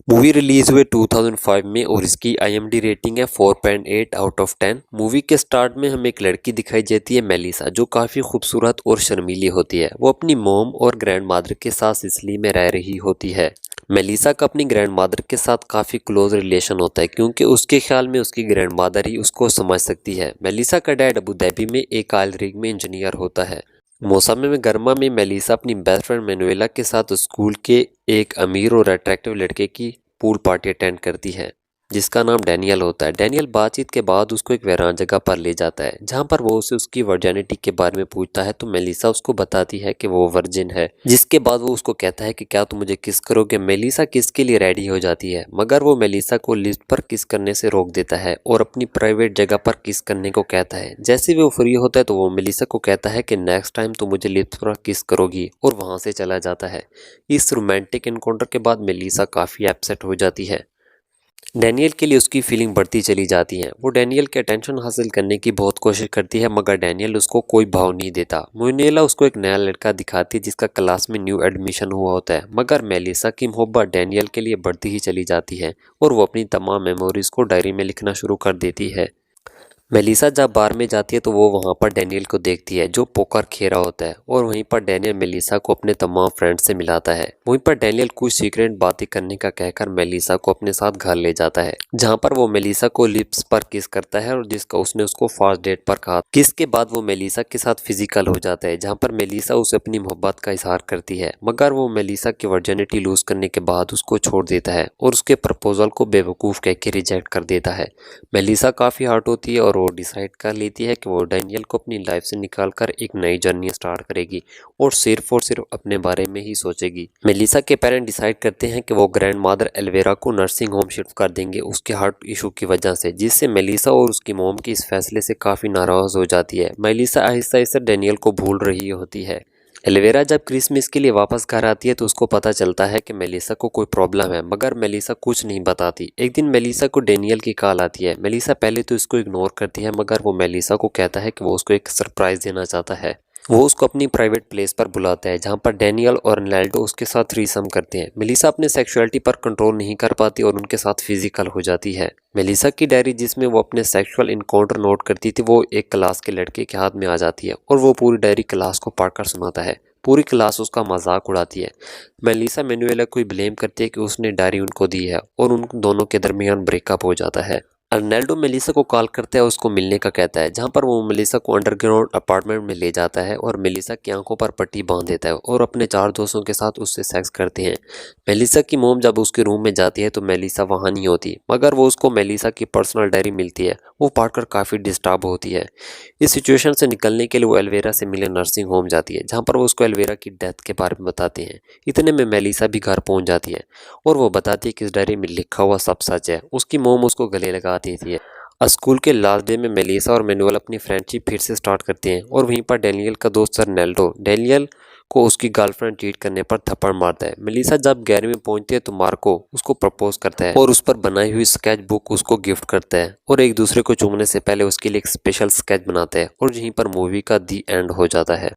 Movie release हुए 2005 में और इसकी IMDb रेटिंग है 4.8 आउट ऑफ 10। मूवी के स्टार्ट में हमें एक लड़की दिखाई देती है मेलिसा, जो काफ़ी खूबसूरत और शर्मीली होती है। वो अपनी मॉम और ग्रैंड मादर के साथ सिसिली में रह रही होती है। मेलिसा का अपनी ग्रैंड मादर के साथ काफ़ी क्लोज रिलेशन होता है, क्योंकि उसके ख्याल में उसकी ग्रैंड मादर ही उसको समझ सकती है। मेलिसा का डैड अबू धाबी में एक ऑयल रिग में इंजीनियर होता है। मौसम में गर्मा में मेलिसा अपनी बेस्ट फ्रेंड मैनुएला के साथ स्कूल के एक अमीर और अट्रैक्टिव लड़के की पूल पार्टी अटेंड करती है, जिसका नाम डैनियल होता है। डैनियल बातचीत के बाद उसको एक वीरान जगह पर ले जाता है, जहां पर वो उसे उसकी वर्जिनिटी के बारे में पूछता है। तो मेलिसा उसको बताती है कि वो वर्जिन है, जिसके बाद वो उसको कहता है कि क्या तुम मुझे किस करोगे। मेलिसा किस के लिए रेडी हो जाती है, मगर वो मेलिसा को लिफ्ट पर किस करने से रोक देता है और अपनी प्राइवेट जगह पर किस करने को कहता है। जैसे ही वो फ्री होता है तो वो मेलिसा को कहता है कि नेक्स्ट टाइम तुम मुझे लिफ्ट पर किस करोगी, और वहां से चला जाता है। इस रोमांटिक एनकाउंटर के बाद मेलिसा काफी अपसेट हो जाती है। डैनियल के लिए उसकी फीलिंग बढ़ती चली जाती है। वो डैनियल के अटेंशन हासिल करने की बहुत कोशिश करती है, मगर डैनियल उसको कोई भाव नहीं देता। मोनेला उसको एक नया लड़का दिखाती है जिसका क्लास में न्यू एडमिशन हुआ होता है, मगर मेलिसा की मोहब्बत डैनियल के लिए बढ़ती ही चली जाती है और वो अपनी तमाम मेमोरीज को डायरी में लिखना शुरू कर देती है। मेलिसा जब बार में जाती है तो वो वहाँ पर डैनियल को देखती है, जो पोकर खेल रहा होता है, और वहीं पर डैनियल मेलिसा को अपने तमाम फ्रेंड से मिलाता है। वहीं पर डैनियल कुछ सीक्रेट बातें करने का कहकर मेलिसा को अपने साथ घर ले जाता है, जहाँ पर वो मेलिसा को लिप्स पर किस करता है, और जिसका उसने उसको फर्स्ट डेट पर कहा। किस के बाद वो मेलिसा के साथ फिजिकल हो जाता है, जहाँ पर मेलिसा उसे अपनी मोहब्बत का इजहार करती है, मगर वो मेलिसा की वर्जिनिटी लूज करने के बाद उसको छोड़ देता है और उसके प्रपोजल को बेवकूफ़ कह के रिजेक्ट कर देता है। मेलिसा काफ़ी हर्ट होती है और वो डिसाइड कर लेती है कि वो डैनियल को अपनी लाइफ से निकालकर एक नई जर्नी स्टार्ट करेगी और सिर्फ अपने बारे में ही सोचेगी। मेलिसा के पेरेंट डिसाइड करते हैं कि वो ग्रैंड मदर एल्वेरा को नर्सिंग होम शिफ्ट कर देंगे उसके हार्ट इशू की वजह से, जिससे मेलिसा और उसकी मोम की इस फैसले से काफ़ी नाराज़ हो जाती है। मेलिसा आहिस्ता आहिस्ता डैनियल को भूल रही होती है। एलोवेरा जब क्रिसमस के लिए वापस घर आती है तो उसको पता चलता है कि मेलिसा को कोई प्रॉब्लम है, मगर मेलिसा कुछ नहीं बताती। एक दिन मेलिसा को डैनियल की कॉल आती है। मेलिसा पहले तो इसको इग्नोर करती है, मगर वो मेलिसा को कहता है कि वो उसको एक सरप्राइज देना चाहता है। वो उसको अपनी प्राइवेट प्लेस पर बुलाता है, जहाँ पर डैनियल और रोनाल्डो उसके साथ थ्रीसम करते हैं। मेलिसा अपने सेक्सुअलिटी पर कंट्रोल नहीं कर पाती और उनके साथ फिजिकल हो जाती है। मेलिसा की डायरी जिसमें वो अपने सेक्सुअल इनकाउंटर नोट करती थी, वो एक क्लास के लड़के के हाथ में आ जाती है और वो पूरी डायरी क्लास को पढ़कर सुनाता है। पूरी क्लास उसका मजाक उड़ाती है। मेलिसा मैनुएला को ब्लेम करती है कि उसने डायरी उनको दी है, और उन दोनों के दरमियान ब्रेकअप हो जाता है। अर्नेल्डो मेलिसा को कॉल करता है, उसको मिलने का कहता है, जहां पर वो मेलिसा को अंडरग्राउंड अपार्टमेंट में ले जाता है और मेलिसा की आंखों पर पट्टी बांध देता है और अपने 4 दोस्तों के साथ उससे सेक्स करते हैं। मेलिसा की मोम जब उसके रूम में जाती है तो मेलिसा वहां नहीं होती, मगर वो उसको मेलिसा की पर्सनल डायरी मिलती है। वो पढ़कर काफ़ी डिस्टर्ब होती है। इस सिचुएशन से निकलने के लिए वो एल्वेरा से मिले नर्सिंग होम जाती है, जहाँ पर वो उसको एल्वेरा की डेथ के बारे में बताते हैं। इतने में मेलिसा भी घर पहुँच जाती है और वो बताती है कि इस डायरी में लिखा हुआ सब सच है। उसकी मोम उसको गले लगा देती है। स्कूल के लास्ट डे में मेलिसा और मैनुअल अपनी फ्रेंडशिप फिर से स्टार्ट करते हैं, और वहीं पर डैनियल का दोस्त सर नेल्डो डैनियल को उसकी गर्लफ्रेंड चीट करने पर थप्पड़ मारता है। मेलिसा जब 11वीं में पहुंचती है तो मार्को उसको प्रपोज करता है और उस पर बनाई हुई स्केच बुक उसको गिफ्ट करता है, और एक दूसरे को चूमने से पहले उसके लिए एक स्पेशल स्केच बनाता है, और यहीं पर मूवी का दी एंड हो जाता है।